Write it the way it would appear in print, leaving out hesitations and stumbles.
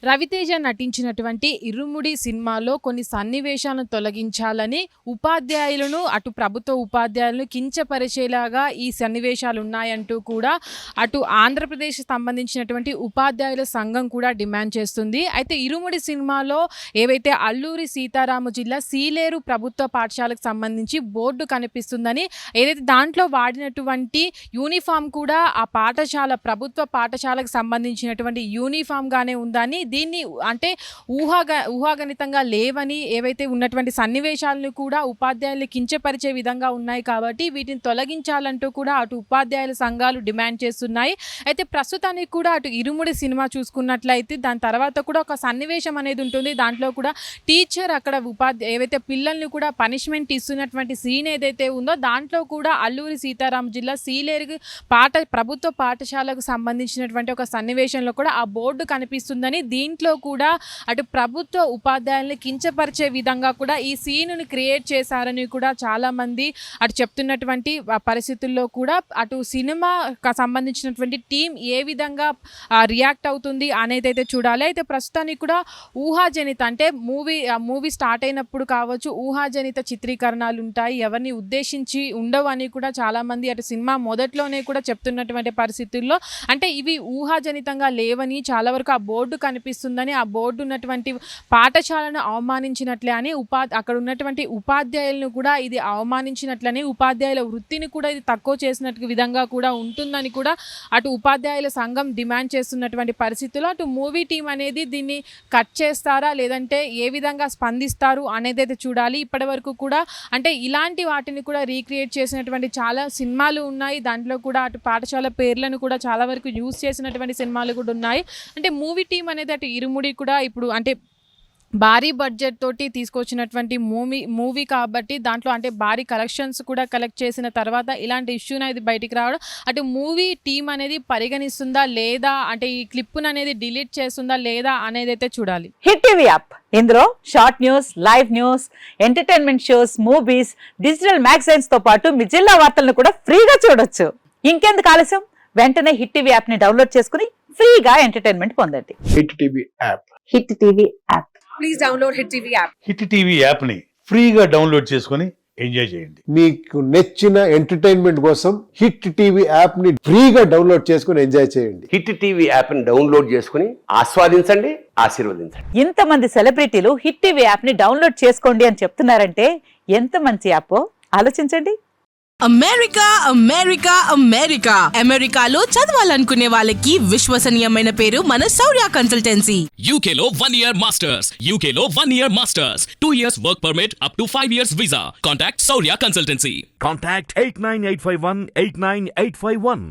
రవితేజ నటించినటువంటి ఇరుముడి సినిమాలో కొన్ని సన్నివేశాలను తొలగించాలని ఉపాధ్యాయులను అటు ప్రభుత్వ ఉపాధ్యాయులను కించపరిచేలాగా ఈ సన్నివేశాలు ఉన్నాయంటూ కూడా అటు ఆంధ్రప్రదేశ్ సంబంధించినటువంటి ఉపాధ్యాయుల సంఘం కూడా డిమాండ్ చేస్తుంది. అయితే ఇరుముడి సినిమాలో ఏవైతే అల్లూరి సీతారామ జిల్లా సీలేరు ప్రభుత్వ పాఠశాలకు సంబంధించి బోర్డు కనిపిస్తుందని, ఏదైతే దాంట్లో వాడినటువంటి యూనిఫామ్ కూడా ఆ పాఠశాల ప్రభుత్వ పాఠశాలకు సంబంధించినటువంటి యూనిఫామ్ గానే ఉందని, దీన్ని అంటే ఊహాగణితంగా లేవని, ఏవైతే ఉన్నటువంటి సన్నివేశాలను కూడా ఉపాధ్యాయులు కించపరిచే విధంగా ఉన్నాయి కాబట్టి వీటిని తొలగించాలంటూ కూడా అటు ఉపాధ్యాయుల సంఘాలు డిమాండ్ చేస్తున్నాయి. అయితే ప్రస్తుతానికి కూడా అటు ఇరుముడి సినిమా చూసుకున్నట్లయితే దాని తర్వాత కూడా ఒక సన్నివేశం అనేది ఉంటుంది. దాంట్లో కూడా టీచర్ అక్కడ ఏవైతే పిల్లల్ని కూడా పనిష్మెంట్ ఇస్తున్నటువంటి సీన్ ఏదైతే ఉందో దాంట్లో కూడా అల్లూరి సీతారామ జిల్లా సీలేరు ప్రభుత్వ పాఠశాలకు సంబంధించినటువంటి ఒక సన్నివేశంలో కూడా ఆ బోర్డు కనిపిస్తుందని, దీంట్లో కూడా అటు ప్రభుత్వ ఉపాధ్యాయుల్ని కించపరిచే విధంగా కూడా ఈ సీనుని క్రియేట్ చేశారని కూడా చాలామంది అటు చెప్తున్నటువంటి పరిస్థితుల్లో కూడా అటు సినిమా సంబంధించినటువంటి టీం ఏ విధంగా రియాక్ట్ అవుతుంది అనేది అయితే చూడాలి. అయితే ప్రస్తుతానికి కూడా ఊహాజనిత అంటే మూవీ స్టార్ట్ అయినప్పుడు కావచ్చు ఊహాజనిత చిత్రీకరణాలు ఉంటాయి, ఎవరిని ఉద్దేశించి ఉండవు అని కూడా చాలామంది అటు సినిమా మొదట్లోనే కూడా చెప్తున్నటువంటి పరిస్థితుల్లో అంటే ఇవి ఊహాజనితంగా లేవని, చాలా వరకు ఆ బోర్డు కనిపిస్తుందని, ఆ బోర్డు ఉన్నటువంటి పాఠశాలను అవమానించినట్లే అని, అక్కడ ఉన్నటువంటి ఉపాధ్యాయులను కూడా ఇది అవమానించినట్లని, ఉపాధ్యాయుల వృత్తిని కూడా ఇది తక్కువ చేసినట్టు విధంగా కూడా ఉంటుందని కూడా అటు ఉపాధ్యాయుల సంఘం డిమాండ్ చేస్తున్నటువంటి పరిస్థితుల్లో అటు మూవీ టీం అనేది దీన్ని కట్ చేస్తారా లేదంటే ఏ విధంగా స్పందిస్తారు అనేది అయితే చూడాలి. ఇప్పటి వరకు కూడా అంటే ఇలాంటి వాటిని కూడా రీక్రియేట్ చేసినటువంటి చాలా సినిమాలు ఉన్నాయి. దాంట్లో కూడా అటు పాఠశాల పేర్లను కూడా చాలా వరకు యూజ్ చేసినటువంటి సినిమాలు కూడా ఉన్నాయి. అంటే మూవీ టీం అనేది అటు ఇరుముడి కూడా ఇప్పుడు అంటే భారీ బడ్జెట్ తోటి తీసుకొచ్చినటువంటి మూవీ కాబట్టి దాంట్లో అంటే భారీ కలెక్షన్స్ కూడా కలెక్ట్ చేసిన తర్వాత ఇలాంటి ఇష్యూ అనేది బయటికి రావడం, అటు మూవీ టీం అనేది పరిగణిస్తుందా లేదా, అంటే ఈ క్లిప్పును అనేది డిలీట్ చేస్తుందా లేదా అనేది అయితే చూడాలి. హిట్ టీవీ యాప్, ఇందులో short news, live news, entertainment shows, movies, digital magazines తో పాటు మీ జిల్లా వార్తలను కూడా ఫ్రీగా చూడొచ్చు. ఇంకెందుకు ఆలస్యం, వెంటనే హిట్ టీవీ యాప్ ని డౌన్లోడ్ చేసుకుని ఫ్రీగా ఎంటర్టైన్మెంట్ పొందండి. Hit TV app. Hit TV app. Please download hit TV app. Hit TV app ని ఫ్రీగా డౌన్లోడ్ చేసుకుని ఎంజాయ్ చేయండి. మీకు నచ్చిన ఎంటర్టైన్మెంట్ కోసం హిట్ టీవీ యాప్ ని ఫ్రీగా డౌన్లోడ్ చేసుకుని ఎంజాయ్ చేయండి. హిట్ టీవీ యాప్ ని డౌన్లోడ్ చేసుకుని ఆస్వాదించండి, ఆశీర్వదించండి. ఇంతమంది సెలబ్రిటీలు హిట్ టీవీ యాప్ ని డౌన్లోడ్ చేసుకోండి అని చెప్తున్నారంటే ఎంత మంచి యాప్ ఆలోచించండి. అమెరికా అమెరికా అమెరికా అమెరికాలో చదవాలనుకునే వాళ్ళకి విశ్వసనీయమైన పేరు మన శౌర్య కన్సల్టెన్సీ. UK లో 1 year masters, UK లో 1 year masters, 2 years work permit up to 5 years visa. Contact Saurya Consultancy. Contact 89851 89851.